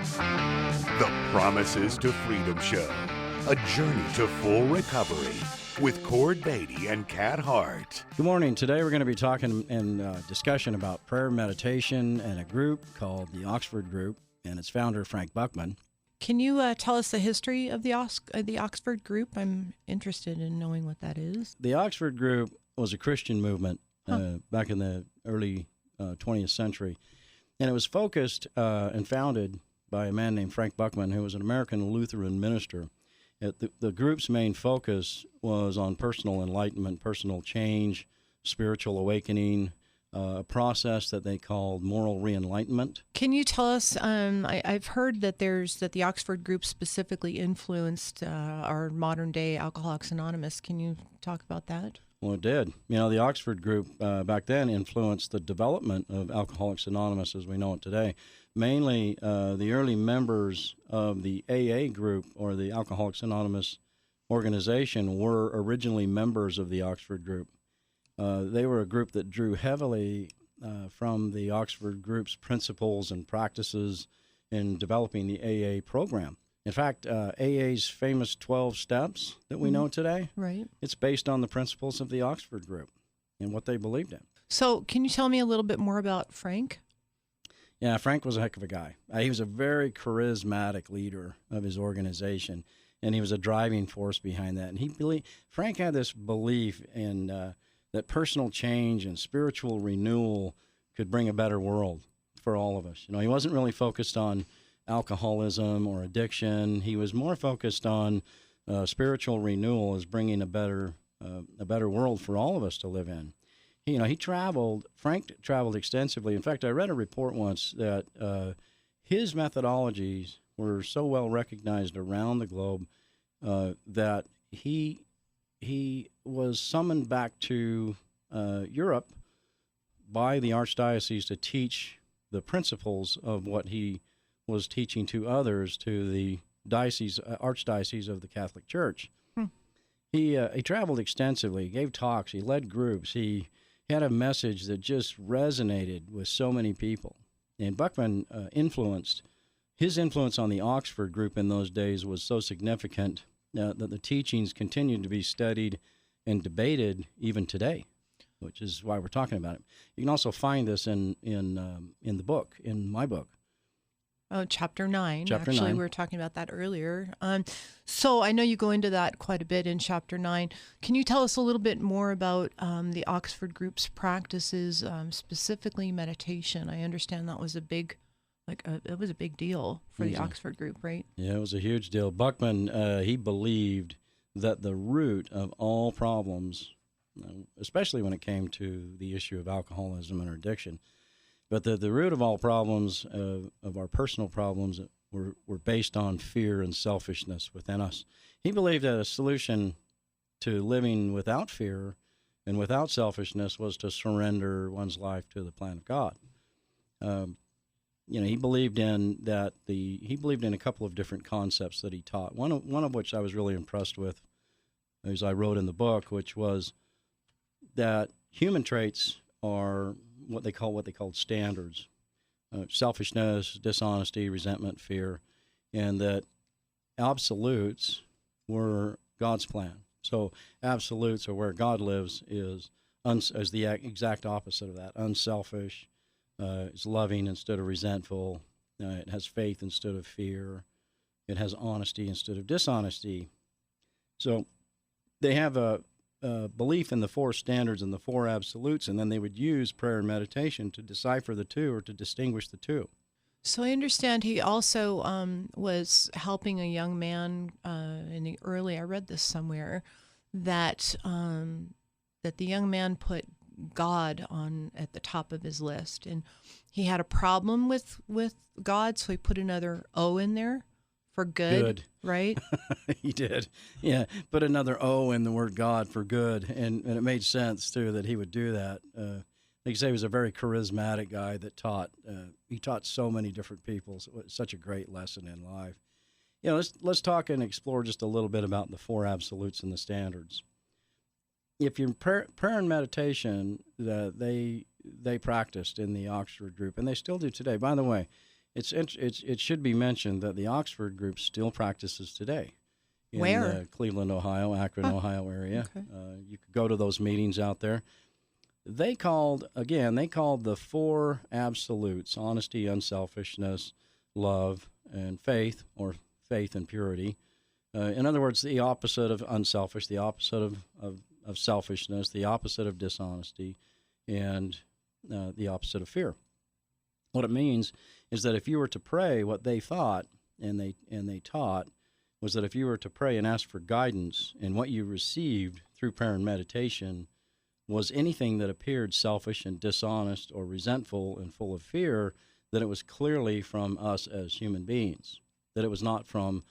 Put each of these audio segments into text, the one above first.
The Promises to Freedom Show, a journey to full recovery with Cord Beatty and Kat Hart. Good morning. Today we're going to be talking in discussion about prayer meditation and a group called the Oxford Group and its founder, Frank Buchman. Can you tell us the history of the Oxford Group? I'm interested in knowing what that is. The Oxford Group was a Christian movement back in the early 20th century, and it was focused and founded by a man named Frank Buchman, who was an American Lutheran minister. The group's main focus was on personal enlightenment, personal change, spiritual awakening, a process that they called moral re-enlightenment. Can you tell us, I've heard that the Oxford Group specifically influenced our modern-day Alcoholics Anonymous. Can you talk about that? Well, it did. You know, the Oxford Group back then influenced the development of Alcoholics Anonymous as we know it today. Mainly, the early members of the AA group, or the Alcoholics Anonymous organization, were originally members of the Oxford Group. They were a group that drew heavily from the Oxford Group's principles and practices in developing the AA program. In fact, AA's famous 12 steps that we know today, right? It's based on the principles of the Oxford Group and what they believed in. So can you tell me a little bit more about Frank? Yeah, Frank was a heck of a guy. He was a very charismatic leader of his organization, and he was a driving force behind that. And Frank had this belief in that personal change and spiritual renewal could bring a better world for all of us. You know, he wasn't really focused on alcoholism or addiction. He was more focused on spiritual renewal as bringing a better world for all of us to live in. Frank traveled extensively. In fact, I read a report once that his methodologies were so well recognized around the globe that he was summoned back to Europe by the Archdiocese to teach the principles of what he was teaching to others, to the Archdiocese of the Catholic Church. He traveled extensively, gave talks, he led groups, he had a message that just resonated with so many people. And Buchman his influence on the Oxford Group in those days was so significant that the teachings continued to be studied and debated even today, which is why we're talking about it. You can also find this in the book, in my book. Oh, Chapter 9. Chapter Actually, 9. we were talking about that earlier. So I know you go into that quite a bit in Chapter 9. Can you tell us a little bit more about the Oxford Group's practices, specifically meditation? I understand that was a big deal for the Oxford Group, right? Yeah, it was a huge deal. Buchman, he believed that the root of all problems, especially when it came to the issue of alcoholism and addiction, but the root of all problems, of our personal problems, were based on fear and selfishness within us. He believed that a solution to living without fear and without selfishness was to surrender one's life to the plan of God. He believed in that. He believed in a couple of different concepts that he taught. One of which I was really impressed with, as I wrote in the book, which was that human traits are what they called standards: selfishness, dishonesty, resentment, fear, and that absolutes were God's plan. So absolutes, or where God lives, is the exact opposite of that: unselfish. It's loving instead of resentful. It has faith instead of fear. It has honesty instead of dishonesty. So they have a belief in the four standards and the four absolutes, and then they would use prayer and meditation to decipher the two, or to distinguish the two. So I understand he also was helping a young man I read this somewhere, that the young man put God at the top of his list, and he had a problem with God, so he put another O in there for good. Right? He did. Yeah, put another O in the word God for good, and it made sense too that he would do that. Like you say, he was a very charismatic guy that taught. He taught so many different people. So it was such a great lesson in life. Let's talk and explore just a little bit about the four absolutes and the standards. If your prayer and meditation that they practiced in the Oxford Group, and they still do today. By the way, It should be mentioned that the Oxford group still practices today. In Where? the Cleveland, Ohio, Akron, Ohio area. Okay. You could go to those meetings out there. They called the four absolutes: honesty, unselfishness, love, and faith, or faith and purity. In other words, the opposite of unselfish, the opposite of selfishness, the opposite of dishonesty, and the opposite of fear. What it means is that if you were to pray, what they thought and they taught was that if you were to pray and ask for guidance, and what you received through prayer and meditation was anything that appeared selfish and dishonest or resentful and full of fear, that it was clearly from us as human beings, that it was not from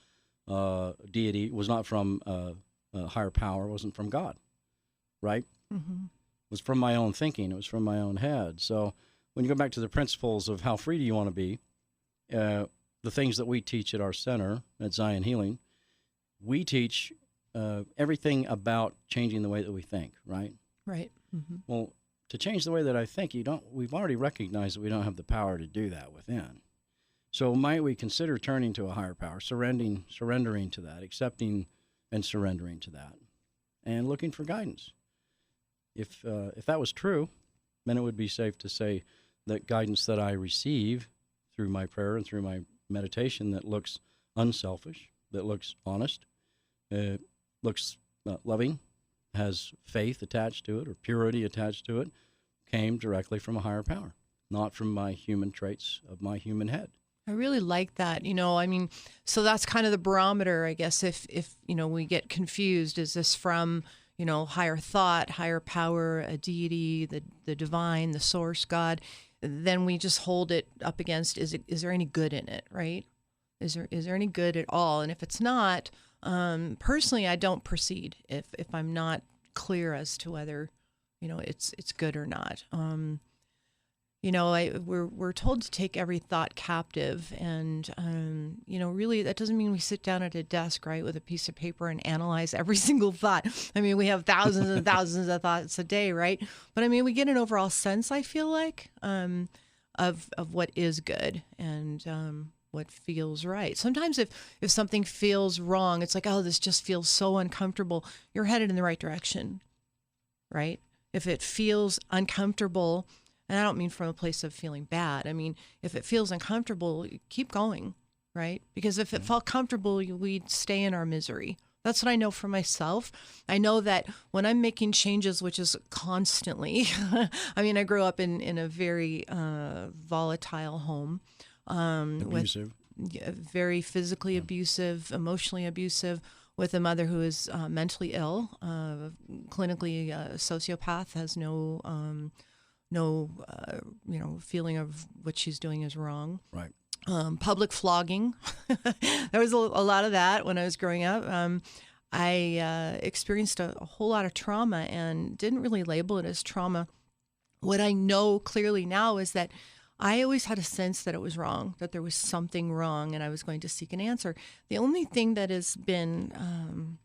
deity, was not from higher power, wasn't from God, right? Mm-hmm. It was from my own thinking. It was from my own head. So when you go back to the principles of how free do you want to be, the things that we teach at our center at Zion Healing, we teach everything about changing the way that we think, right? Right. Mm-hmm. Well, to change the way that I think, we've already recognized that we don't have the power to do that within. So might we consider turning to a higher power, surrendering to that, accepting and surrendering to that, and looking for guidance? If that was true, then it would be safe to say that guidance that I receive through my prayer and through my meditation that looks unselfish, that looks honest, looks loving, has faith attached to it or purity attached to it, came directly from a higher power, not from my human traits of my human head. I really like that. I mean, so that's kind of the barometer, I guess, if we get confused. Is this from, higher thought, higher power, a deity, the divine, the source, God? Then we just hold it up against, is there any good in it, right? Is there any good at all? And if it's not, personally, I don't proceed if I'm not clear as to whether, it's good or not. We're told to take every thought captive, and really that doesn't mean we sit down at a desk, right, with a piece of paper and analyze every single thought. I mean, we have thousands and thousands of thoughts a day, right? But I mean, we get an overall sense, I feel like, of what is good and what feels right. Sometimes if something feels wrong, it's like, oh, this just feels so uncomfortable. You're headed in the right direction, right? If it feels uncomfortable, and I don't mean from a place of feeling bad. I mean, if it feels uncomfortable, keep going, right? Because if it felt comfortable, we'd stay in our misery. That's what I know for myself. I know that when I'm making changes, which is constantly, I mean, I grew up in a very volatile home. Abusive. Very physically abusive, emotionally abusive, with a mother who is mentally ill, clinically a sociopath, has no feeling of what she's doing is wrong. Right. Public flogging. There was a lot of that when I was growing up. I experienced a whole lot of trauma and didn't really label it as trauma. What I know clearly now is that I always had a sense that it was wrong, that there was something wrong, and I was going to seek an answer. The only thing that has been,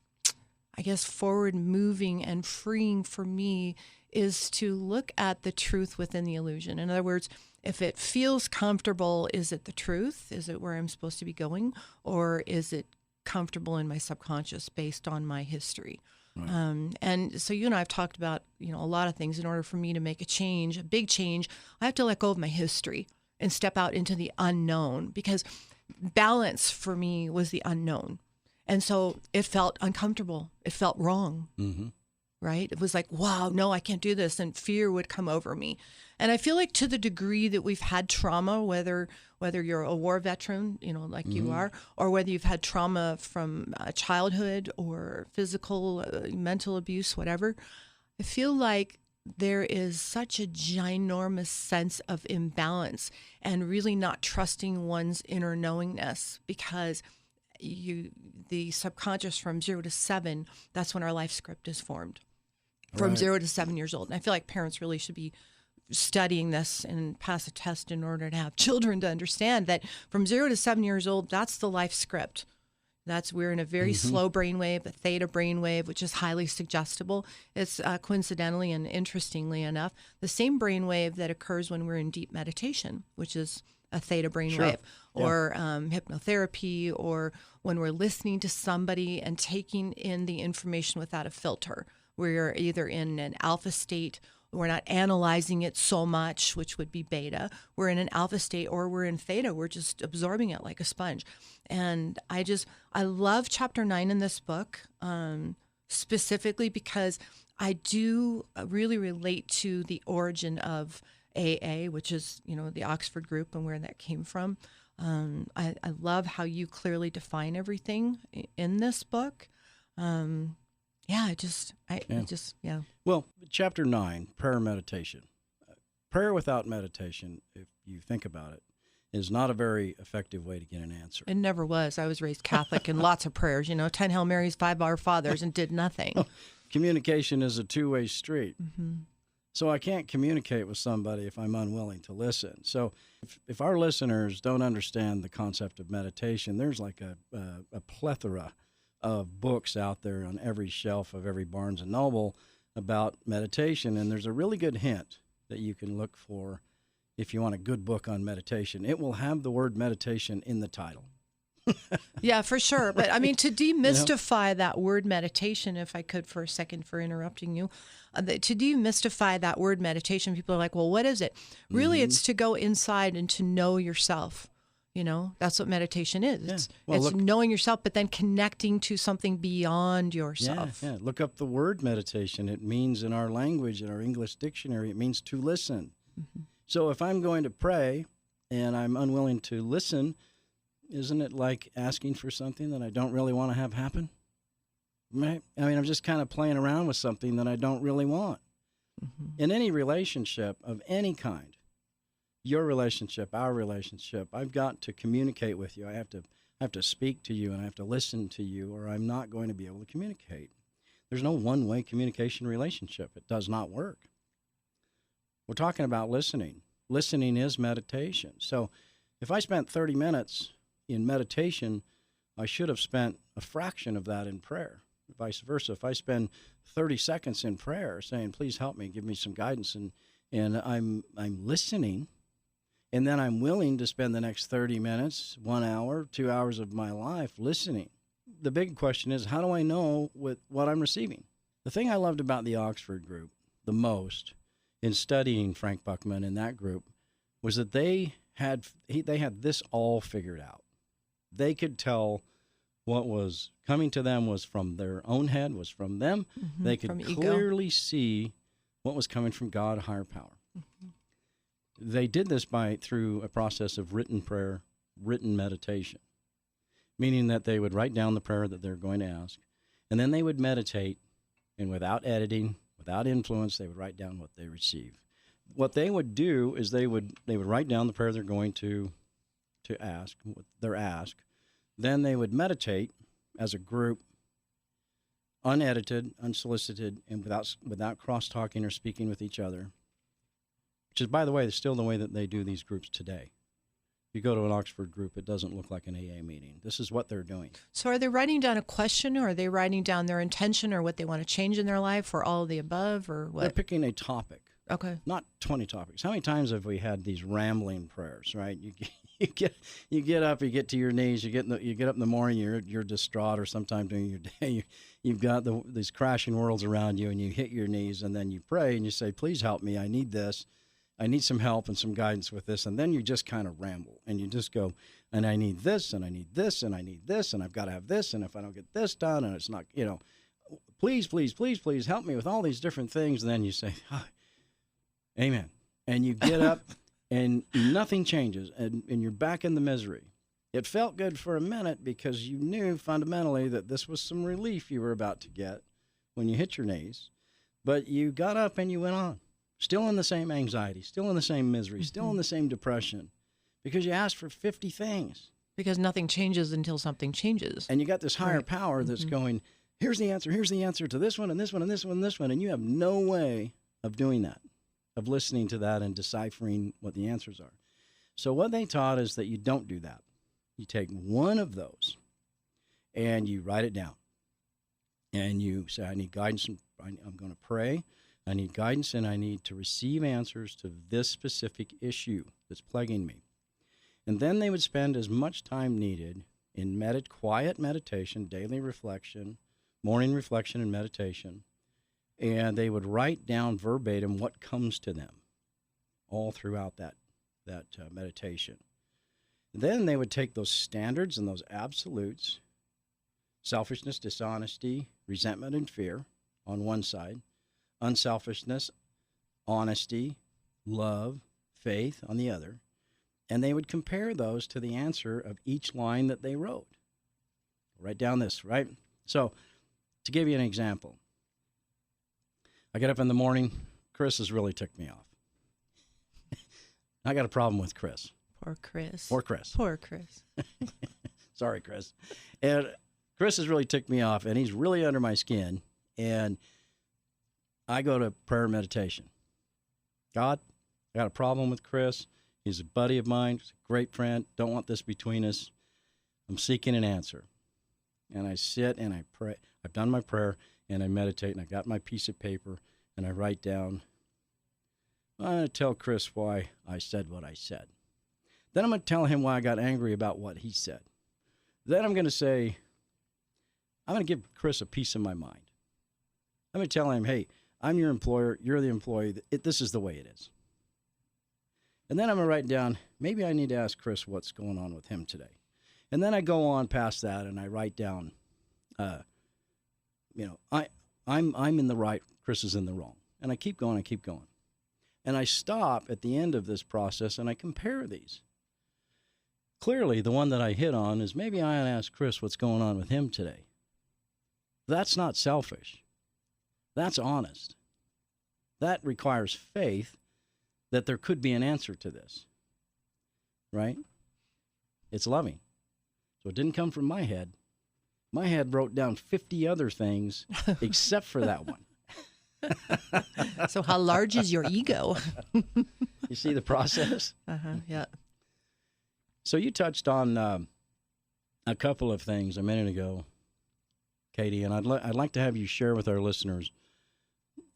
forward moving and freeing for me is to look at the truth within the illusion. In other words, if it feels comfortable, is it the truth? Is it where I'm supposed to be going? Or is it comfortable in my subconscious based on my history? Right. And so you and I have talked about, a lot of things. In order for me to make a change, a big change, I have to let go of my history and step out into the unknown, because balance for me was the unknown. And so it felt uncomfortable. It felt wrong. Mm-hmm. Right? It was like, wow, no, I can't do this. And fear would come over me. And I feel like to the degree that we've had trauma, whether you're a war veteran, like mm-hmm. you are, or whether you've had trauma from childhood or physical, mental abuse, whatever, I feel like there is such a ginormous sense of imbalance and really not trusting one's inner knowingness, because the subconscious from 0 to 7, that's when our life script is formed. From Right. 0 to 7 years old. And I feel like parents really should be studying this and pass a test in order to have children to understand that from 0 to 7 years old, that's the life script. We're in a very Mm-hmm. slow brainwave, a theta brainwave, which is highly suggestible. It's coincidentally and interestingly enough, the same brainwave that occurs when we're in deep meditation, which is a theta brainwave, Sure. Yeah. or hypnotherapy, or when we're listening to somebody and taking in the information without a filter. We're either in an alpha state, we're not analyzing it so much, which would be beta. We're in an alpha state, or we're in theta. We're just absorbing it like a sponge. And I love chapter 9 in this book, specifically because I do really relate to the origin of AA, which is, the Oxford group and where that came from. I love how you clearly define everything in this book. Yeah. Well, chapter 9, prayer meditation. Prayer without meditation, if you think about it, is not a very effective way to get an answer. It never was. I was raised Catholic and lots of prayers, 10 Hail Marys, 5 Our Fathers, and did nothing. Communication is a two-way street. Mm-hmm. So I can't communicate with somebody if I'm unwilling to listen. So if our listeners don't understand the concept of meditation, there's like a plethora of books out there on every shelf of every Barnes & Noble about meditation. And there's a really good hint that you can look for if you want a good book on meditation. It will have the word meditation in the title. Yeah, for sure. But I mean, to demystify that word meditation, if I could for a second, for interrupting you, to demystify that word meditation, people are like, well, what is it? Really, it's to go inside and to know yourself. That's what meditation is. Yeah. It's knowing yourself, but then connecting to something beyond yourself. Yeah. Look up the word meditation. It means in our language, in our English dictionary, it means to listen. Mm-hmm. So if I'm going to pray and I'm unwilling to listen, isn't it like asking for something that I don't really want to have happen? Right? I mean, I'm just kind of playing around with something that I don't really want. Mm-hmm. In any relationship of any kind, your relationship, our relationship, I've got to communicate with you. I have to speak to you, and I have to listen to you, or I'm not going to be able to communicate. There's no one-way communication relationship. It does not work. We're talking about listening. Listening is meditation. So if I spent 30 minutes in meditation, I should have spent a fraction of that in prayer. Vice versa. If I spend 30 seconds in prayer saying, please help me, give me some guidance, and I'm listening, and then I'm willing to spend the next 30 minutes, 1 hour, 2 hours of my life listening. The big question is, how do I know what I'm receiving? The thing I loved about the Oxford group the most in studying Frank Buckman in that group was that they had this all figured out. They could tell what was coming to them was from their own head, was from them. Mm-hmm. They could clearly see what was coming from God, a higher power. Mm-hmm. They did this through a process of written prayer, written meditation, meaning that they would write down the prayer that they're going to ask, and then they would meditate, and without editing, without influence, they would write down what they received. What they would do is they would write down the prayer they're going to ask, what they're asked. Then they would meditate as a group, unedited, unsolicited, and without cross-talking or speaking with each other, which is, by the way, still the way that they do these groups today. If you go to an Oxford group, it doesn't look like an AA meeting. This is what they're doing. So are they writing down a question, or are they writing down their intention or what they want to change in their life, or all of the above, or what? They're picking a topic. Okay. Not 20 topics. How many times have we had these rambling prayers, right? You get up, you get to your knees, you get up in the morning, you're distraught, or sometime during your day, you've got these crashing worlds around you, and you hit your knees, and then you pray, and you say, please help me, I need this. I need some help and some guidance with this. And then you just kind of ramble, and you just go, and I need this, and I need this, and I need this, and I've got to have this, and if I don't get this done, and it's not, please, please, please, please help me with all these different things. And then you say, amen. And you get up, and nothing changes, and you're back in the misery. It felt good for a minute because you knew fundamentally that this was some relief you were about to get when you hit your knees. But you got up and you went on. Still in the same anxiety, still in the same misery, still in the same depression, because you asked for 50 things. Because nothing changes until something changes. And you got this higher power that's going, here's the answer to this one, and this one, and this one, and this one, and you have no way of doing that, of listening to that and deciphering what the answers are. So what they taught is that you don't do that. You take one of those, and you write it down. And you say, I need guidance, and I'm going to pray. I need guidance, and I need to receive answers to this specific issue that's plaguing me. And then they would spend as much time needed in quiet meditation, daily reflection, morning reflection and meditation, and they would write down verbatim what comes to them all throughout that meditation. Then they would take those standards and those absolutes, selfishness, dishonesty, resentment, and fear on one side, unselfishness, honesty, love, faith on the other, and they would compare those to the answer of each line that they wrote. Write down this, right? So, to give you an example, I get up in the morning, Chris has really ticked me off. I got a problem with Chris. Poor Chris. Poor Chris. Poor Chris. Sorry, Chris. And Chris has really ticked me off, and he's really under my skin, and I go to prayer and meditation. God, I got a problem with Chris. He's a buddy of mine. He's a great friend. Don't want this between us. I'm seeking an answer. And I sit and I pray. I've done my prayer and I meditate, and I got my piece of paper and I write down, I'm going to tell Chris why I said what I said. Then I'm going to tell him why I got angry about what he said. Then I'm going to say, I'm going to give Chris a piece of my mind. I'm going to tell him, hey, I'm your employer, you're the employee, this is the way it is. And then I'm going to write down, maybe I need to ask Chris what's going on with him today. And then I go on past that and I write down, I'm in the right, Chris is in the wrong. And I keep going. And I stop at the end of this process and I compare these. Clearly, the one that I hit on is maybe I ought to ask Chris what's going on with him today. That's not selfish. That's honest. That requires faith that there could be an answer to this, right? It's loving. So it didn't come from my head. My head wrote down 50 other things except for that one. So how large is your ego? You see the process? Yeah. So you touched on a couple of things a minute ago, Katie, and I'd like to have you share with our listeners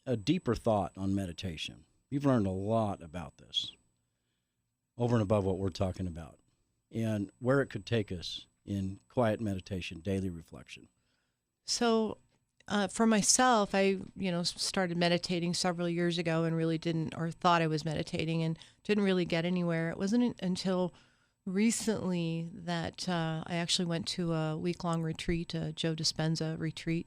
a deeper thought on meditation. You've learned a lot about this, over and above what we're talking about, and where it could take us in quiet meditation, daily reflection. So for myself, I started meditating several years ago and really didn't, or thought I was meditating and didn't really get anywhere. It wasn't until recently that I actually went to a week-long retreat, a Joe Dispenza retreat,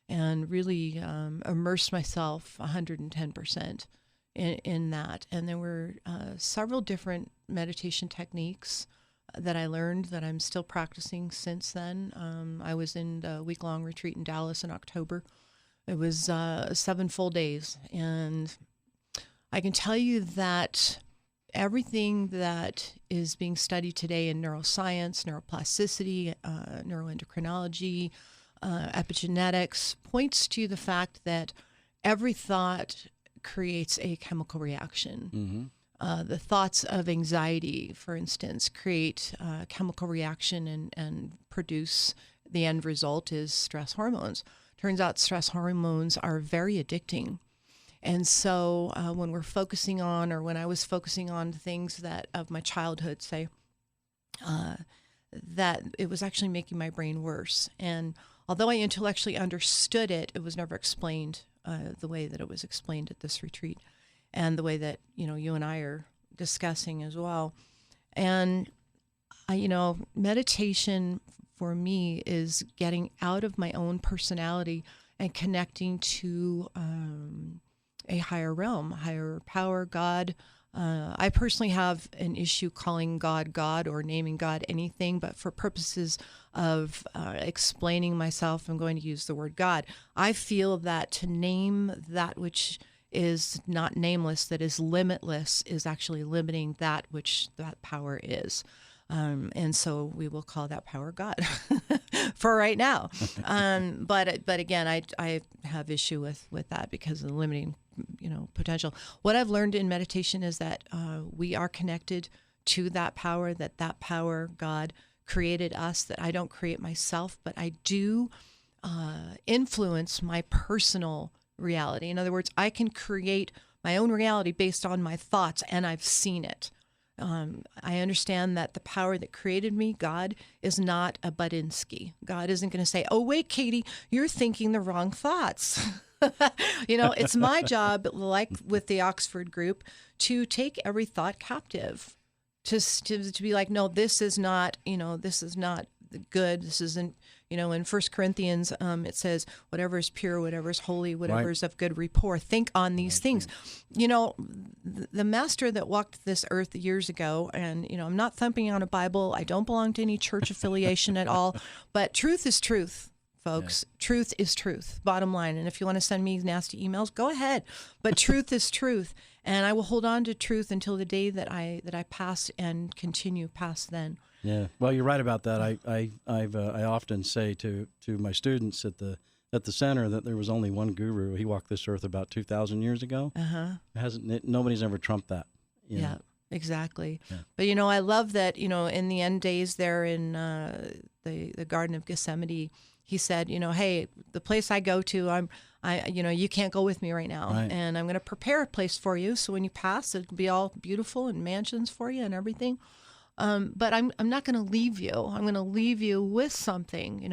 and really immersed myself 110% in that. And there were several different meditation techniques that I learned that I'm still practicing since then. I was in a week-long retreat in Dallas in October. It was 7 full days. And I can tell you that everything that is being studied today in neuroscience, neuroplasticity, neuroendocrinology, epigenetics points to the fact that every thought creates a chemical reaction. Mm-hmm. The thoughts of anxiety, for instance, create a chemical reaction and produce the end result is stress hormones. Turns out stress hormones are very addicting. And so when we're focusing on, or when I was focusing on things that of my childhood, say, that it was actually making my brain worse. And although I intellectually understood it, it was never explained the way that it was explained at this retreat, and the way that you and I are discussing as well. And meditation for me is getting out of my own personality and connecting to a higher realm, higher power, God. I personally have an issue calling God God or naming God anything, but for purposes of explaining myself, I'm going to use the word God. I feel that to name that which is not nameless, that is limitless, is actually limiting that which that power is. And so we will call that power God for right now. But again, I have issue with that because of the limiting, potential. What I've learned in meditation is that we are connected to that power, that power, God, created us, that I don't create myself, but I do influence my personal reality. In other words, I can create my own reality based on my thoughts, and I've seen it. I understand that the power that created me, God, is not a Budinsky. God isn't going to say, oh, wait, Katie, you're thinking the wrong thoughts. It's my job, like with the Oxford group, to take every thought captive, to be like, no, this is not good. This isn't, in 1 Corinthians, it says, whatever is pure, whatever is holy, whatever is of good rapport, think on these things. The master that walked this earth years ago, and, I'm not thumping on a Bible. I don't belong to any church affiliation at all, but truth is truth. Folks, truth is truth, bottom line. And if you want to send me nasty emails, go ahead. But truth is truth. And I will hold on to truth until the day that I pass and continue past then. Yeah. Well, you're right about that. I often say to my students at the center that there was only one guru. He walked this earth about 2,000 years ago. Nobody's ever trumped that. Yeah. Exactly. Yeah. But, I love that, in the end days there in the Garden of Gethsemane, he said, hey, the place I go to, you can't go with me right now. Right. And I'm going to prepare a place for you. So when you pass, it'll be all beautiful and mansions for you and everything. But I'm not going to leave you. I'm going to leave you with something,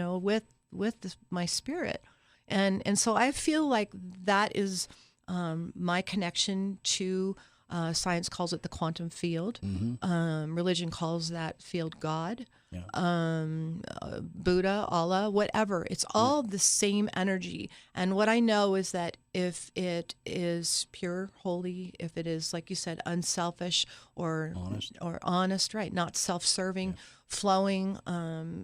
with my spirit. And so I feel like that is my connection to science calls it the quantum field. Mm-hmm. Religion calls that field God. Yeah. Buddha, Allah, whatever. It's all the same energy. And what I know is that if it is pure, holy, if it is, like you said, unselfish or honest, right, not self-serving, flowing,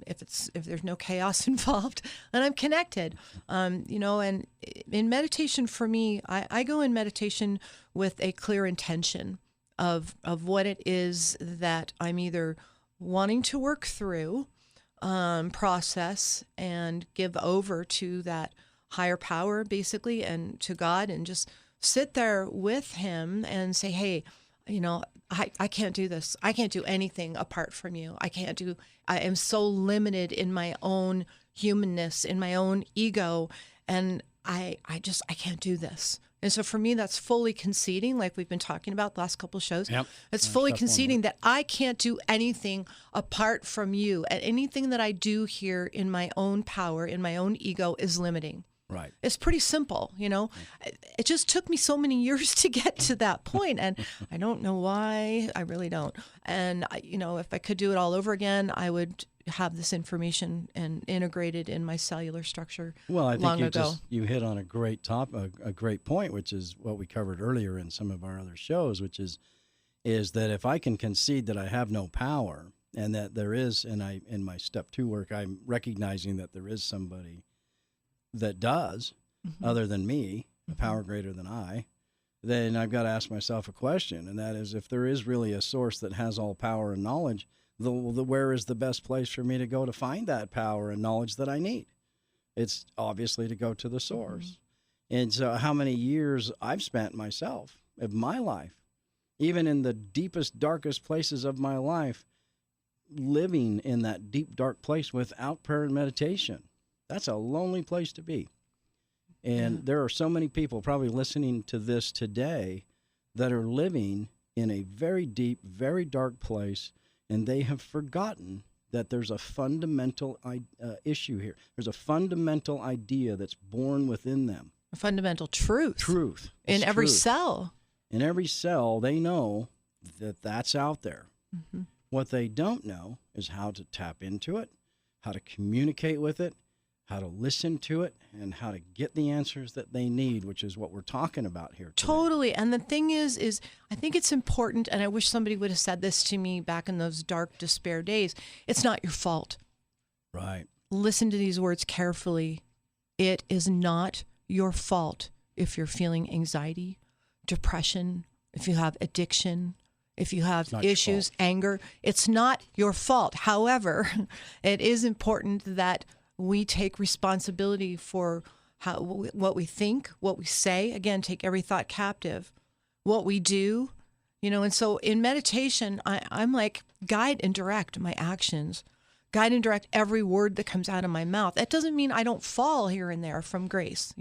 if there's no chaos involved, then I'm connected. And in meditation for me, I go in meditation with a clear intention of what it is that I'm either wanting to work through, process, and give over to that higher power, basically, and to God, and just sit there with Him and say, hey, I can't do this. I can't do anything apart from you. I am so limited in my own humanness, in my own ego, and I can't do this. And so for me, that's fully conceding, like we've been talking about the last couple of shows. Yep. It's fully conceding that I can't do anything apart from you. And anything that I do here in my own power, in my own ego, is limiting. Right. It's pretty simple, It just took me so many years to get to that point, and I don't know why. I really don't. And if I could do it all over again, I would have this information and integrated in my cellular structure. Well, I think ago. you hit on a great a great point, which is what we covered earlier in some of our other shows, which is that if I can concede that I have no power, and that there is, and in my step 2 work, I'm recognizing that there is somebody that does, other than me, a power greater than I, then I've got to ask myself a question, and that is, if there is really a source that has all power and knowledge, where is the best place for me to go to find that power and knowledge that I need? It's obviously to go to the source. And so how many years I've spent myself, of my life, even in the deepest, darkest places of my life, living in that deep, dark place without prayer and meditation. That's a lonely place to be. And there are so many people probably listening to this today that are living in a very deep, very dark place, and they have forgotten that there's a fundamental issue here. There's a fundamental idea that's born within them. A fundamental truth. Truth. In every truth. cell. In every cell, they know that that's out there. Mm-hmm. What they don't know is how to tap into it, how to communicate with it, how to listen to it, and how to get the answers that they need, which is what we're talking about here today. Totally. And the thing is I think it's important, and I wish somebody would have said this to me back in those dark despair days. It's not your fault. Right. Listen to these words carefully. It is not your fault if you're feeling anxiety, depression, if you have addiction, if you have issues, anger. It's not your fault. However, it is important that we take responsibility for what we think, what we say. Again, take every thought captive. What we do, and so in meditation, I'm like, guide and direct my actions. Guide and direct every word that comes out of my mouth. That doesn't mean I don't fall here and there from grace,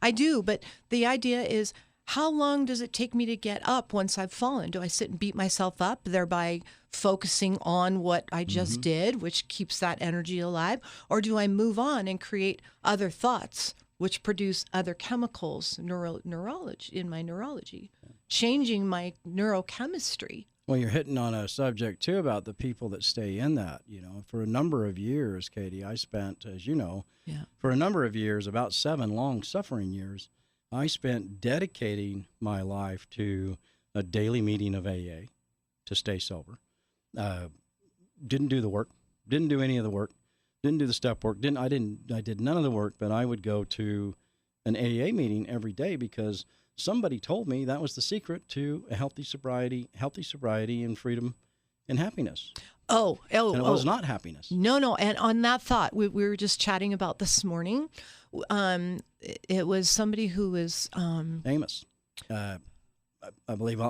I do. But the idea is, how long does it take me to get up once I've fallen? Do I sit and beat myself up, thereby focusing on what I just did, which keeps that energy alive? Or do I move on and create other thoughts, which produce other chemicals neurology in my neurology, changing my neurochemistry? Well, you're hitting on a subject, too, about the people that stay in that. For a number of years, Katie, I spent, as you know, for a number of years, about 7 long suffering years, I spent dedicating my life to a daily meeting of AA to stay sober. Didn't do the work, didn't do any of the work, didn't do the step work. I did none of the work, but I would go to an AA meeting every day because somebody told me that was the secret to a healthy sobriety and freedom and happiness. And it was not happiness. No. And on that thought, we were just chatting about this morning. It was somebody who was Amos. I believe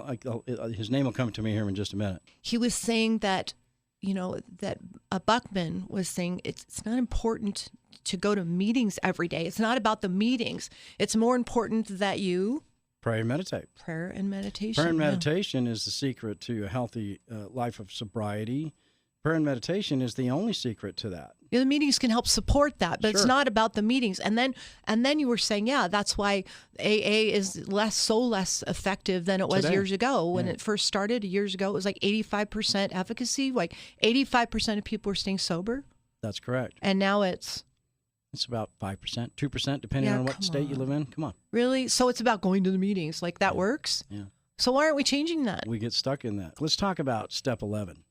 his name will come to me here in just a minute. He was saying that, that Buckman was saying it's not important to go to meetings every day. It's not about the meetings. It's more important that you pray and meditate. Prayer and meditation. Prayer and meditation is the secret to a healthy life of sobriety. Prayer and meditation is the only secret to that. The meetings can help support that, but It's not about the meetings. And then you were saying, that's why AA is less effective than it was Today. years ago. When it first started years ago, it was like 85% efficacy. Like 85% of people were staying sober. That's correct. And now it's about 5%, 2%, depending on what state you live in. Come on. Really? So it's about going to the meetings. Like that works? Yeah. So why aren't we changing that? We get stuck in that. Let's talk about step 11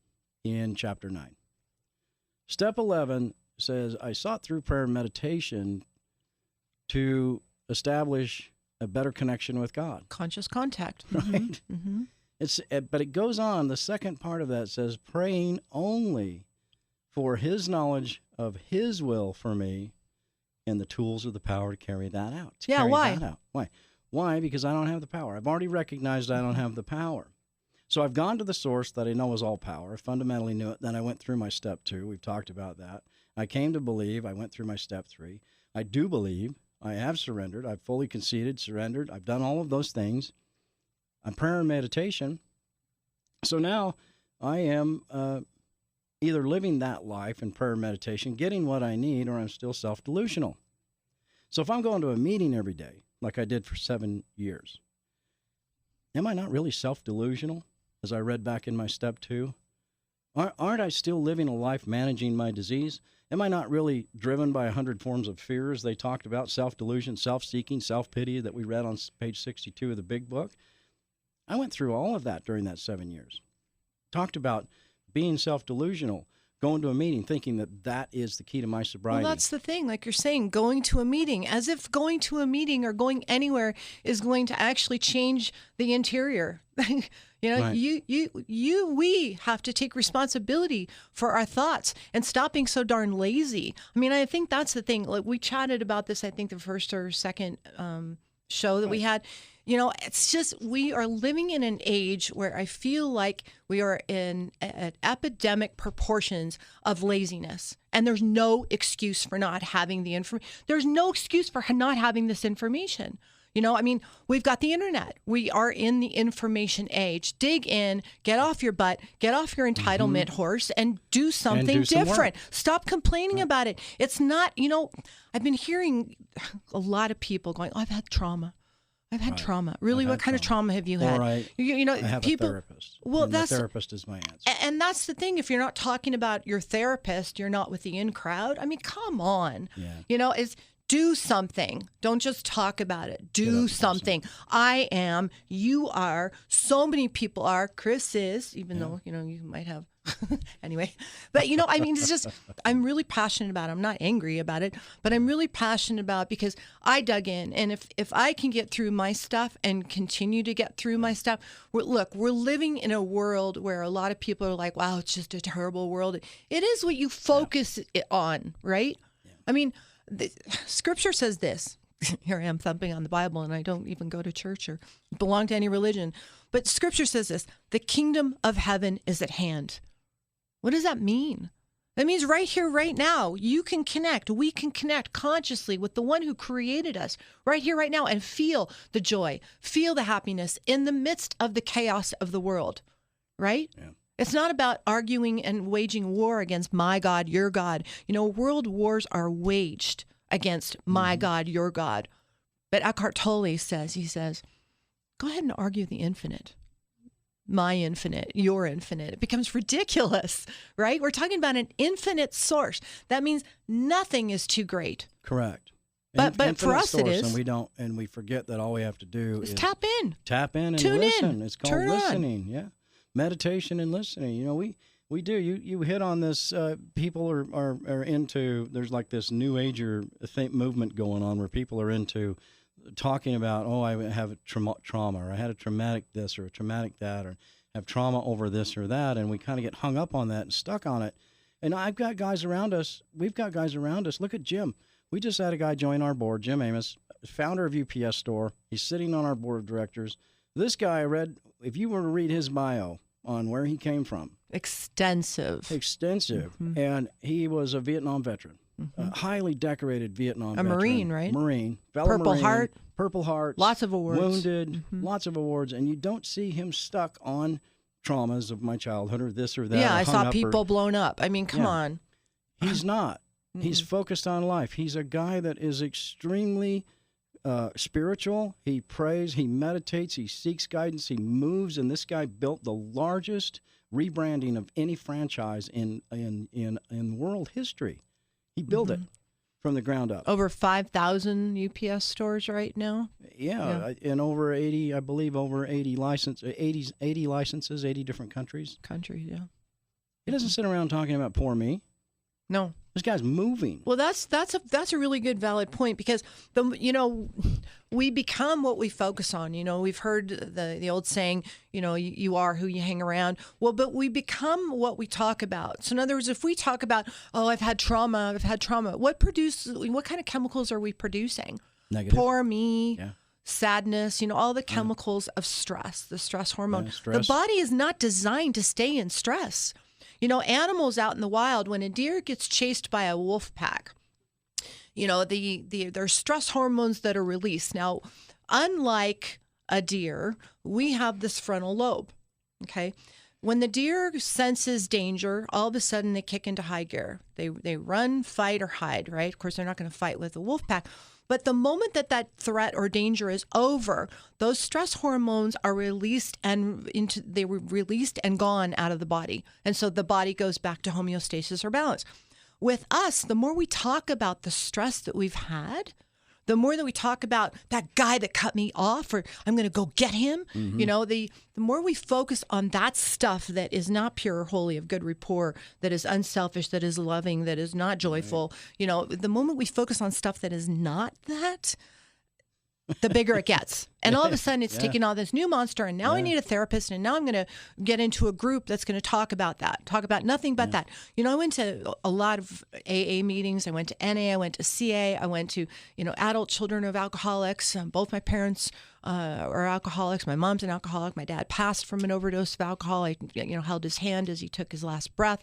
in chapter 9. Step 11 says, I sought through prayer and meditation to establish a better connection with God. Conscious contact. Right? Mm-hmm. But it goes on. The second part of that says, praying only for his knowledge of his will for me and the tools or the power to carry that out. Why? Why? Because I don't have the power. I've already recognized I don't have the power. So I've gone to the source that I know is all power. I fundamentally knew it. Then I went through my step 2. We've talked about that. I came to believe. I went through my step 3. I do believe. I have surrendered. I've fully conceded, surrendered. I've done all of those things. I'm prayer and meditation. So now I am either living that life in prayer and meditation, getting what I need, or I'm still self-delusional. So if I'm going to a meeting every day, like I did for 7 years, am I not really self-delusional, as I read back in my step 2? Aren't I still living a life managing my disease? Am I not really driven by 100 forms of fears they talked about, self-delusion, self-seeking, self-pity that we read on page 62 of the big book? I went through all of that during that 7 years. Talked about being self-delusional, going to a meeting thinking that is the key to my sobriety. Well, that's the thing. Like you're saying, going to a meeting, as if going to a meeting or going anywhere is going to actually change the interior. Right. We have to take responsibility for our thoughts and stop being so darn lazy. I mean, I think that's the thing. Like we chatted about this, I think the first or second show that we had. It's just we are living in an age where I feel like we are in at epidemic proportions of laziness. And there's no excuse for not having the information. There's no excuse for not having this information. We've got the internet. We are in the information age. Dig in, get off your butt, get off your entitlement horse, and do something different. Stop complaining about it. It's not, I've been hearing a lot of people going, I've had trauma. I've had trauma. Really, what kind of trauma have you had? Right. I have a therapist. Well, the therapist is my answer. And that's the thing. If you're not talking about your therapist, you're not with the in crowd. I mean, come on. Yeah. Do something. Don't just talk about it. Do something. I am. You are. So many people are. Chris is, even though, you might have. Anyway. But, it's just, I'm really passionate about it. I'm not angry about it, but I'm really passionate about it because I dug in. And if I can get through my stuff and continue to get through my stuff, we're living in a world where a lot of people are like, wow, it's just a terrible world. It is what you focus it on, right? Yeah. I mean, the scripture says this. Here I am thumping on the Bible, and I don't even go to church or belong to any religion. But scripture says this, the kingdom of heaven is at hand. What does that mean? That means right here, right now, you can connect. We can connect consciously with the one who created us right here, right now, and feel the joy, feel the happiness in the midst of the chaos of the world, right? Yeah. It's not about arguing and waging war against my God, your God. You know, world wars are waged against my God, your God. But Eckhart Tolle says, go ahead and argue the infinite. My infinite, your infinite. It becomes ridiculous, right? We're talking about an infinite source. That means nothing is too great. Correct. But for Infinite us it source, is. And we forget that all we have to do is Tap in. tap in and Tune listen. in. It's called Turn on. listening. Yeah. Meditation and listening. You know, we do. You hit on this. People are into. There's like this new ager movement going on where people are into talking about, oh, I have a trauma, or I had a traumatic this or a traumatic that, or have trauma over this or that, and we kind of get hung up on that and stuck on it. And I've got guys around us. We've got guys around us. Look at Jim. We just had a guy join our board, Jim Amos, founder of UPS Store. He's sitting on our board of directors. This guy, I read, if you were to read his bio on where he came from. Extensive. Mm-hmm. And he was a Vietnam veteran. A highly decorated Vietnam veteran. Marine, right? Marine. Purple Marine, Heart. Purple Heart. Lots of awards. Wounded. Lots of awards. And you don't see him stuck on traumas of my childhood or this or that. Yeah, or I hung saw up people blown up. I mean, come Yeah. on. He's not. He's focused on life. He's a guy that is extremely spiritual. He prays. He meditates. He seeks guidance. He moves. And this guy built the largest rebranding of any franchise in world history. He built it from the ground up. Over 5,000 UPS stores right now. Yeah, and over 80, I believe, over 80 licenses, 80 different countries. Yeah. He doesn't sit around talking about poor me. No. This guy's moving. Well, that's a really good valid point, because we become what we focus on. You know, we've heard the old saying, you know, you are who you hang around. Well, but we become what we talk about. So in other words, if we talk about, oh, I've had trauma, what kind of chemicals are we producing? Negative. Poor me. Yeah. Sadness, you know, all the chemicals of stress, the stress hormone. Yeah, stress. The body is not designed to stay in stress. You know, animals out in the wild, when a deer gets chased by a wolf pack, you know, there's stress hormones that are released. Now, unlike a deer, we have this frontal lobe, okay? When the deer senses danger, all of a sudden they kick into high gear. They run, fight, or hide, right? Of course, they're not going to fight with a wolf pack. But the moment that threat or danger is over, those stress hormones are released and gone out of the body. And so the body goes back to homeostasis or balance. With us, the more we talk about the stress that we've had, the more that we talk about that guy that cut me off, or I'm going to go get him, you know, the more we focus on that stuff that is not pure, holy, of good rapport, that is unselfish, that is loving, that is not joyful, you know, the moment we focus on stuff that is not that, the bigger it gets. And all of a sudden it's taking on this new monster, and now I need a therapist, and now I'm going to get into a group that's going to talk about nothing but that. You know, I went to a lot of AA meetings. I went to NA, I went to CA, I went to, you know, adult children of alcoholics. Both my parents are alcoholics. My mom's an alcoholic. My dad passed from an overdose of alcohol. I, you know, held his hand as he took his last breath,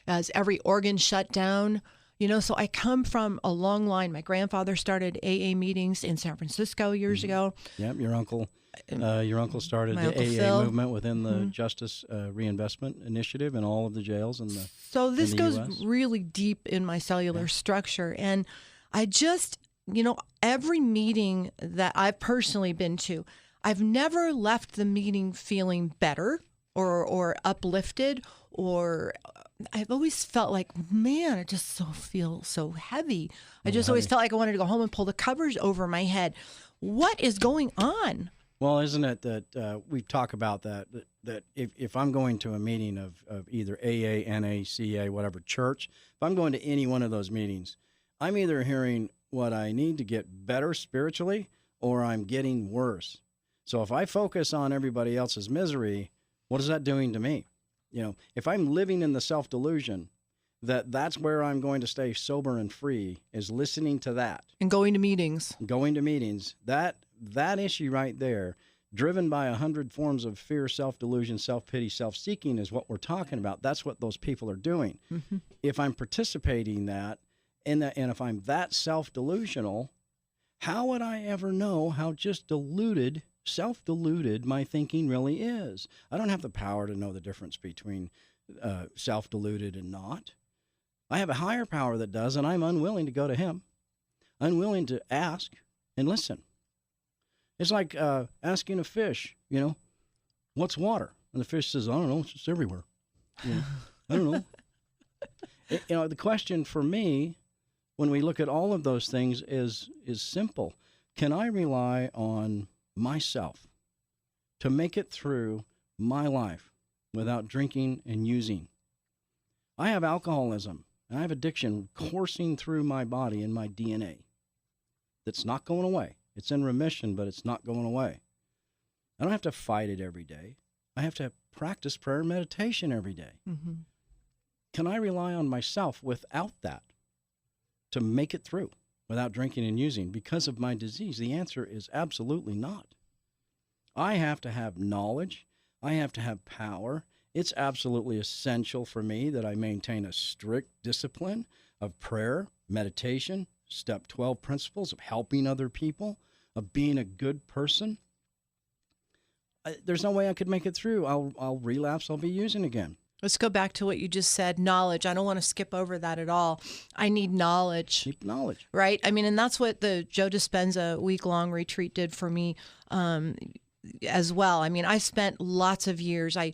as every organ shut down. You know, so I come from a long line. My grandfather started AA meetings in San Francisco years ago. Yep, your uncle started My the Uncle AA Phil. movement within the Justice Reinvestment Initiative in all of the jails in the So this in the goes US. really deep in my cellular structure. And I just, you know, every meeting that I've personally been to, I've never left the meeting feeling better or uplifted, or I've always felt like, man, I just feel so heavy. I just always felt like I wanted to go home and pull the covers over my head. What is going on? Well, isn't it that we talk about that if I'm going to a meeting of either AA, NA, CA, whatever church, if I'm going to any one of those meetings, I'm either hearing what I need to get better spiritually, or I'm getting worse. So if I focus on everybody else's misery, what is that doing to me? You know, if I'm living in the self-delusion that's where I'm going to stay sober and free, is listening to that. And going to meetings. Going to meetings, that issue right there driven by 100 forms of fear, self-delusion, self-pity, self-seeking is what we're talking about. That's what those people are doing. Mm-hmm. If I'm participating in that, and if I'm that self-delusional, how would I ever know how just deluded, self-deluded my thinking really is? I don't have the power to know the difference between self-deluded and not. I have a higher power that does, and I'm unwilling to go to him, unwilling to ask and listen. It's like asking a fish, what's water? And the fish says, I don't know, it's just everywhere. I don't know. The question for me, when we look at all of those things, is simple. Can I rely on myself to make it through my life without drinking and using? I have alcoholism, and I have addiction coursing through my body and my DNA that's not going away. It's in remission, but it's not going away. I don't have to fight it every day. I have to practice prayer and meditation every day. Mm-hmm. Can I rely on myself without that to make it through without drinking and using because of my disease? The answer is absolutely not. I have to have knowledge. I have to have power. It's absolutely essential for me that I maintain a strict discipline of prayer, meditation, Step 12 principles of helping other people, of being a good person. There's no way I could make it through. I'll relapse. I'll be using again. Let's go back to what you just said, knowledge. I don't want to skip over that at all. I need knowledge. Keep knowledge. Right? I mean, and that's what the Joe Dispenza week-long retreat did for me as well. I mean, I spent lots of years. I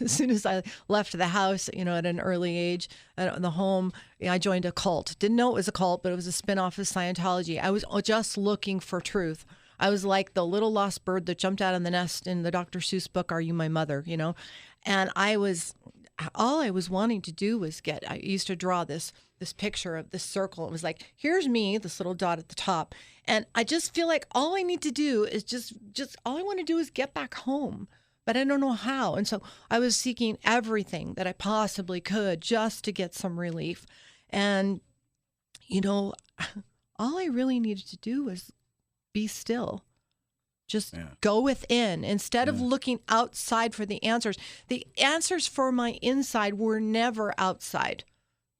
as soon as I left the house, at an early age, the home, I joined a cult. Didn't know it was a cult, but it was a spinoff of Scientology. I was just looking for truth. I was like the little lost bird that jumped out of the nest in the Dr. Seuss book, Are You My Mother? And all I was wanting to do was I used to draw this picture of this circle. It was like, here's me, this little dot at the top. And I just feel like all I need to do is just all I want to do is get back home. But I don't know how. And so I was seeking everything that I possibly could just to get some relief. And, all I really needed to do was be still. Just go within instead of looking outside for the answers. The answers for my inside were never outside.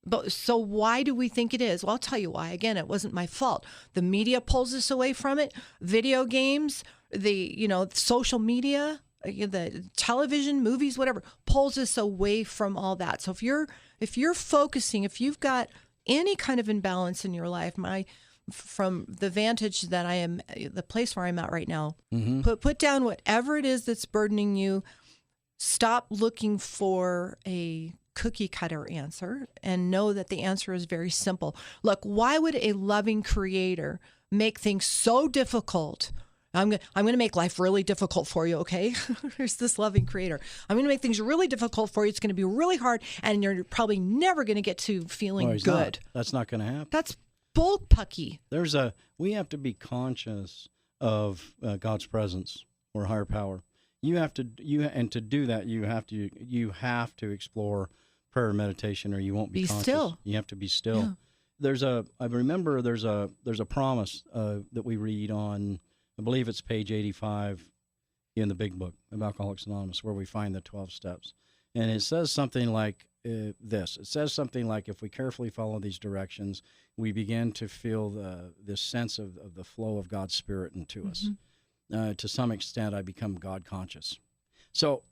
But so why do we think it is? Well, I'll tell you why. Again, it wasn't my fault. The media pulls us away from it. Video games, social media, the television, movies, whatever, pulls us away from all that. So if you're focusing, if you've got any kind of imbalance in your life, from the vantage that I am, the place where I'm at right now, put down whatever it is that's burdening you. Stop looking for a cookie cutter answer and know that the answer is very simple. Look, why would a loving creator make things so difficult? I'm going to make life really difficult for you, okay? There's this loving creator. I'm going to make things really difficult for you. It's going to be really hard, and you're probably never going to get to feeling good. Not. That's not going to happen. That's bullpucky. We have to be conscious of God's presence or higher power. And to do that, you have to explore prayer and meditation, or you won't be conscious. Still. You have to be still. Yeah. I remember there's a promise that we read on, I believe it's page 85 in the big book of Alcoholics Anonymous, where we find the 12 steps. And it says something like this. It says something like, if we carefully follow these directions, we begin to feel this sense of the flow of God's Spirit into us. To some extent, I become God conscious. So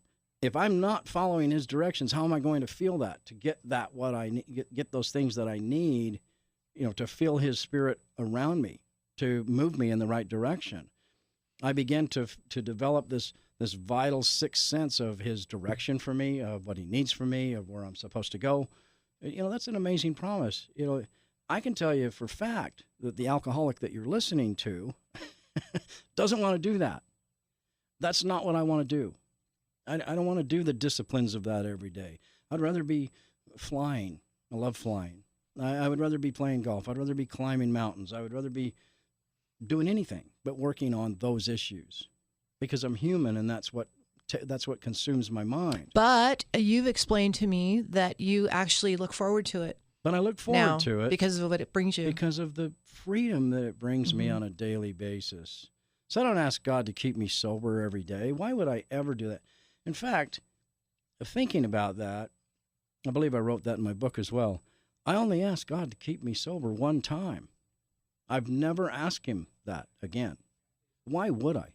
if I'm not following his directions, how am I going to feel that, to get get those things that I need, to feel his Spirit around me, to move me in the right direction? I began to develop this vital sixth sense of his direction for me, of what he needs from me, of where I'm supposed to go. That's an amazing promise. I can tell you for fact that the alcoholic that you're listening to doesn't want to do that. That's not what I want to do. I don't want to do the disciplines of that every day. I'd rather be flying. I love flying. I would rather be playing golf. I'd rather be climbing mountains. I would rather be doing anything but working on those issues, because I'm human, and that's what consumes my mind. But you've explained to me that you actually look forward to it. But I look forward to it because of what it brings you. Because of the freedom that it brings me on a daily basis. So I don't ask God to keep me sober every day. Why would I ever do that? In fact, thinking about that, I believe I wrote that in my book as well. I only asked God to keep me sober one time. I've never asked him that again. Why would I?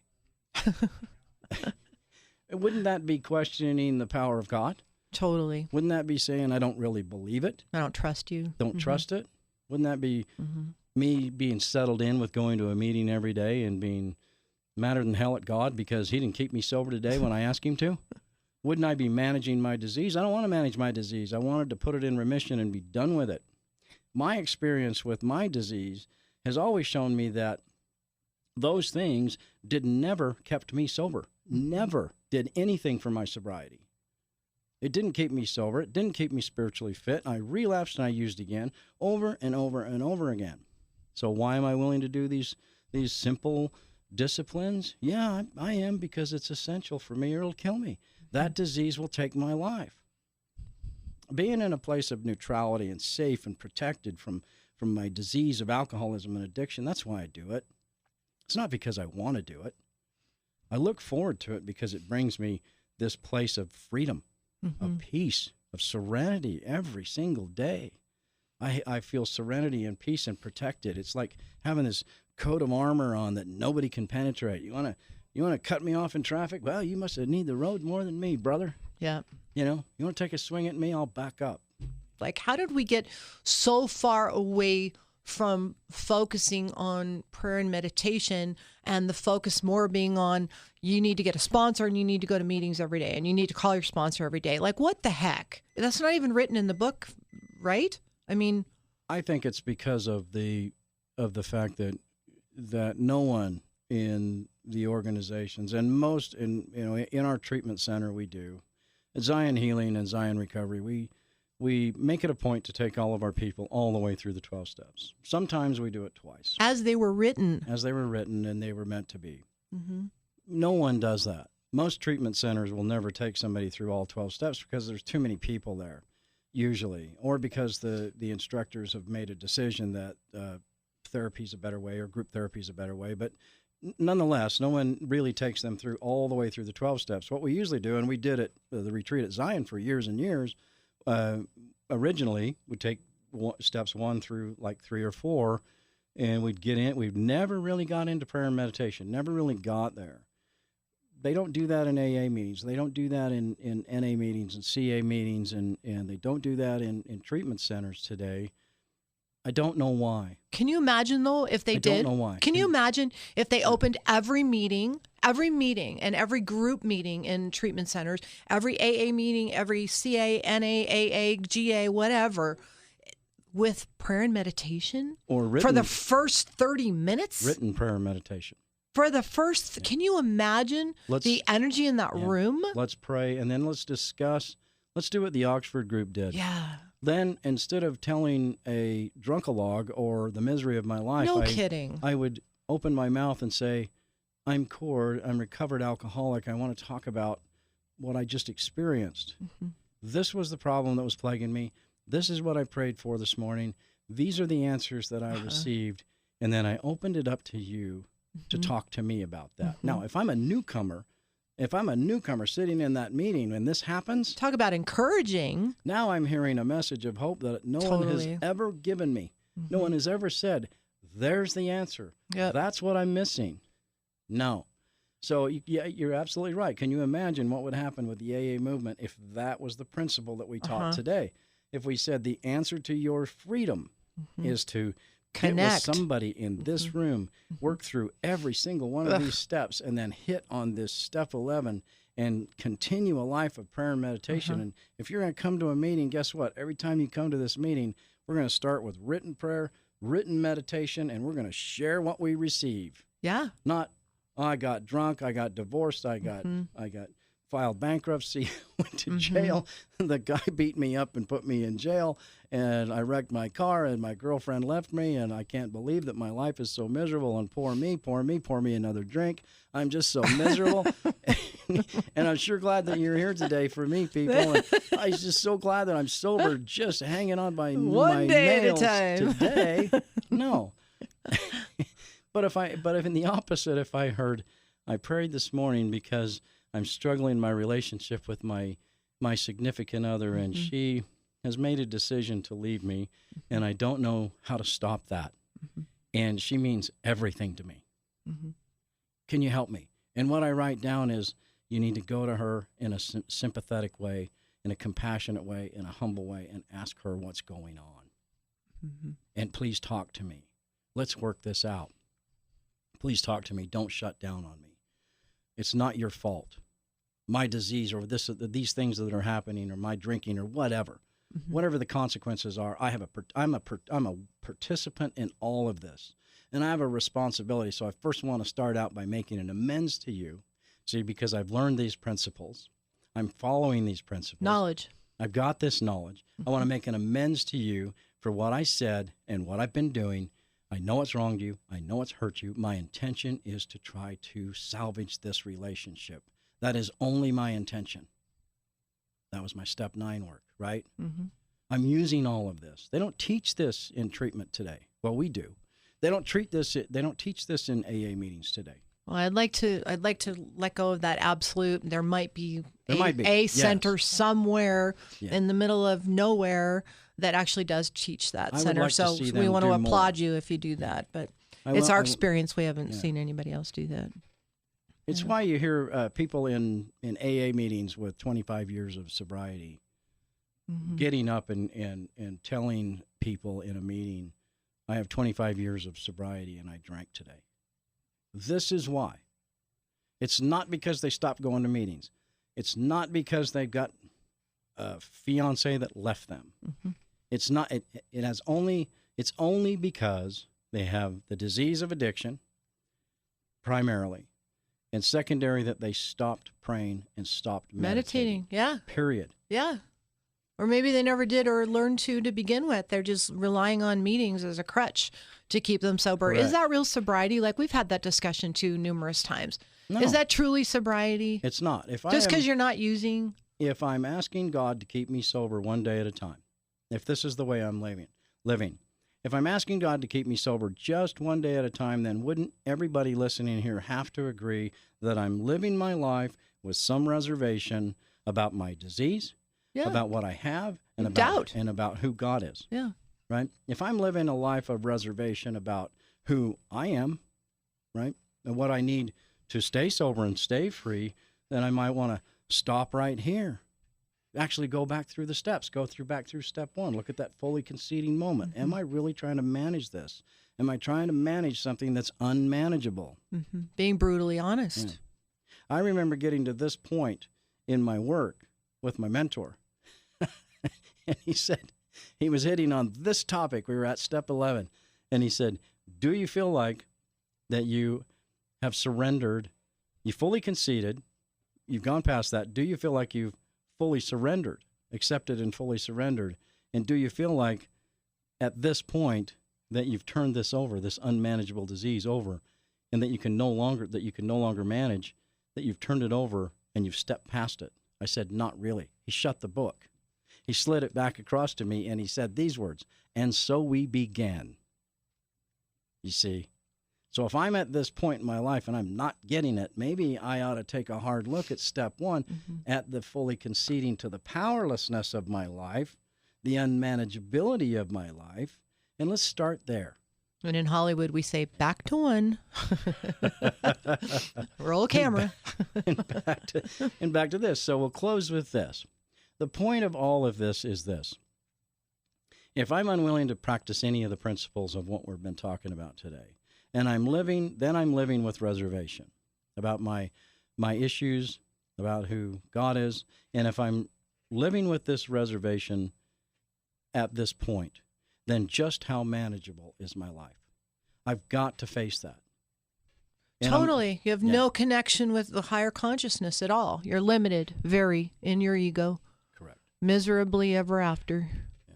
Wouldn't that be questioning the power of God? Totally. Wouldn't that be saying I don't really believe it? I don't trust you. Don't trust it? Wouldn't that be me being settled in with going to a meeting every day and being madder than hell at God because he didn't keep me sober today when I asked him to? Wouldn't I be managing my disease? I don't want to manage my disease. I wanted to put it in remission and be done with it. My experience with my disease has always shown me that those things never kept me sober. Never did anything for my sobriety. It didn't keep me sober. It didn't keep me spiritually fit. I relapsed and I used again over and over and over again. So why am I willing to do these simple disciplines? Yeah, I am, because it's essential for me or it'll kill me. That disease will take my life. Being in a place of neutrality and safe and protected from my disease of alcoholism and addiction, that's why I do it. It's not because I want to do it. I look forward to it because it brings me this place of freedom, of peace, of serenity every single day. I feel serenity and peace and protected. It's like having this coat of armor on that nobody can penetrate. You want to cut me off in traffic? Well, you must need the road more than me, brother. Yeah. You know, you want to take a swing at me? I'll back up. Like, how did we get so far away from focusing on prayer and meditation, and the focus more being on you need to get a sponsor and you need to go to meetings every day and you need to call your sponsor every day? Like, what the heck? That's not even written in the book, right? I mean, I think it's because of the fact that no one in the organizations, and most in our treatment center, we do at Zion Healing and Zion Recovery, we make it a point to take all of our people all the way through the 12 steps. Sometimes we do it twice. As they were written. As they were written and they were meant to be. No one does that. Most treatment centers will never take somebody through all 12 steps because there's too many people there, usually, or because the instructors have made a decision that therapy is a better way or group therapy is a better way. But nonetheless, no one really takes them through all the way through the 12 steps. What we usually do, and we did at the retreat at Zion for years and years, originally we'd take steps 1 through like 3 or 4, and we'd get in. We've never really got into prayer and meditation, never really got there. They don't do that in AA meetings. They don't do that in NA meetings and CA meetings, and they don't do that in treatment centers today. I don't know why. Can you imagine, though, if they did? I don't know why. Can you imagine if they opened every meeting and every group meeting in treatment centers, every AA meeting, every CA, NA, AA, GA, whatever, with prayer and meditation? Or written, for the first 30 minutes? Written prayer and meditation. For the first, can you imagine the energy in that room? Let's pray, and then let's discuss. Let's do what the Oxford group did. Yeah. Then, instead of telling a drunkalog or the misery of my life, kidding. I would open my mouth and say, I'm Cord, I'm a recovered alcoholic. I want to talk about what I just experienced. This was the problem that was plaguing me. This is what I prayed for this morning. These are the answers that I received. And then I opened it up to you to talk to me about that. Now, if I'm a newcomer sitting in that meeting and this happens, talk about encouraging. Now I'm hearing a message of hope that no one has ever given me. No one has ever said, there's the answer. Yep. That's what I'm missing. No. So yeah, you're absolutely right. Can you imagine what would happen with the AA movement if that was the principle that we taught today? If we said the answer to your freedom is to connect with somebody in this room, work through every single one of these steps, and then hit on this step 11 and continue a life of prayer and meditation. And if you're going to come to a meeting, guess what? Every time you come to this meeting, we're going to start with written prayer, written meditation, and we're going to share what we receive. Yeah. Not, oh, I got drunk, I got divorced, I got filed bankruptcy, went to jail. The guy beat me up and put me in jail, and I wrecked my car, and my girlfriend left me, and I can't believe that my life is so miserable, and pour me another drink. I'm just so miserable. And I'm sure glad that you're here today for me, people. And I'm just so glad that I'm sober, just hanging on by one my day nails at a time today. No. But if in the opposite, if I heard, I prayed this morning because I'm struggling in my relationship with my significant other, and she has made a decision to leave me, and I don't know how to stop that. And she means everything to me. Can you help me? And what I write down is, you need to go to her in a sympathetic way, in a compassionate way, in a humble way, and ask her what's going on. And please talk to me. Let's work this out. Please talk to me. Don't shut down on me. It's not your fault. My disease or these things that are happening, or my drinking, or whatever. Whatever the consequences are, I'm a participant in all of this, and I have a responsibility. So I first want to start out by making an amends to you, see, because I've learned these principles, I'm following these principles. Knowledge. I've got this knowledge. I want to make an amends to you for what I said and what I've been doing. I know it's wronged you. I know it's hurt you. My intention is to try to salvage this relationship. That is only my intention. That was my step 9 work, right? I'm using all of this. They don't teach this in treatment today. Well, we do. They don't teach this in AA meetings today. Well, I'd like to let go of that absolute. There might be a Yes. center somewhere Yeah. in the middle of nowhere that actually does teach that I would center. like to So see we them want to do applaud more. you if you do that. But I it's will- our I will- experience. We haven't Yeah. seen anybody else do that. It's why you hear people in AA meetings with 25 years of sobriety getting up and telling people in a meeting, I have 25 years of sobriety and I drank today. This is why. It's not because they stopped going to meetings. It's not because they've got a fiance that left them. It's not. It's only because they have the disease of addiction, primarily, and secondary that they stopped praying and stopped meditating. Yeah. Period. Yeah. Or maybe they never did or learned to begin with. They're just relying on meetings as a crutch to keep them sober. Correct. Is that real sobriety? Like, we've had that discussion too numerous times. No, Is that truly sobriety? it's not. Just because you're not using? If I'm asking God to keep me sober one day at a time, if this is the way I'm living, if I'm asking God to keep me sober just one day at a time, then wouldn't everybody listening here have to agree that I'm living my life with some reservation about my disease, Yeah. about what I have, and Doubt. about who God is, Yeah. right? If I'm living a life of reservation about who I am, right, and what I need to stay sober and stay free, then I might want to stop right here. Actually go back through the steps. Back through step 1. Look at that fully conceding moment. Am I really trying to manage this? Am I trying to manage something that's unmanageable? Being brutally honest. Yeah. I remember getting to this point in my work with my mentor. And he said, he was hitting on this topic. We were at step 11. And he said, do you feel like that you have surrendered, you fully conceded, you've gone past that? Do you feel like you've fully surrendered, accepted and fully surrendered? And do you feel like at this point that you've turned this over, this unmanageable disease over, and that you can no longer manage, that you've turned it over and you've stepped past it? I said, not really. He shut the book. He slid it back across to me and he said these words, and so we began. You see? So if I'm at this point in my life and I'm not getting it, maybe I ought to take a hard look at step 1, at the fully conceding to the powerlessness of my life, the unmanageability of my life, and let's start there. And in Hollywood, we say back to 1. Roll camera. and back to this. So we'll close with this. The point of all of this is this. If I'm unwilling to practice any of the principles of what we've been talking about today, and I'm living with reservation about my issues, about who God is, and if I'm living with this reservation at this point, then just how manageable is my life? I've got to face that. And Totally. You have no connection with the higher consciousness at all. You're limited, very, in your ego. Correct. Miserably ever after. Yeah.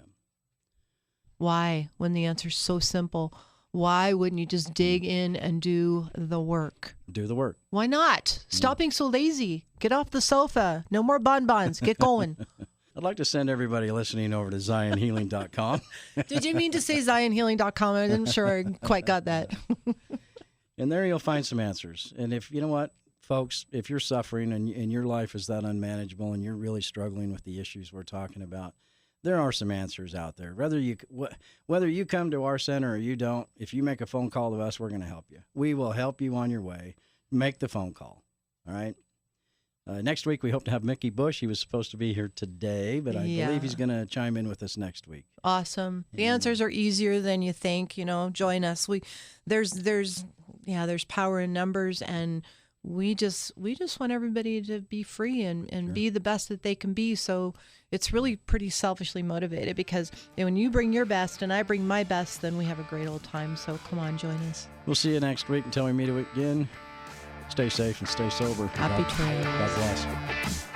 Why? When the answer's so simple. Why wouldn't you just dig in and do the work? Do the work. Why not? Stop being so lazy. Get off the sofa. No more bonbons. Get going. I'd like to send everybody listening over to ZionHealing.com. Did you mean to say ZionHealing.com? I'm sure I quite got that. And there you'll find some answers. And if you know what, folks, if you're suffering and your life is that unmanageable and you're really struggling with the issues we're talking about, there are some answers out there. Whether you come to our center or you don't, if you make a phone call to us, we're going to help you. We will help you on your way. Make the phone call. All right. Next week, we hope to have Mickey Bush. He was supposed to be here today, but I believe he's going to chime in with us next week. Awesome. The answers are easier than you think. Join us. There's power in numbers, and we just want everybody to be free and be the best that they can be. So it's really pretty selfishly motivated, because when you bring your best and I bring my best, then we have a great old time. So come on, join us. We'll see you next week until we meet again. Stay safe and stay sober. Happy trails. God bless.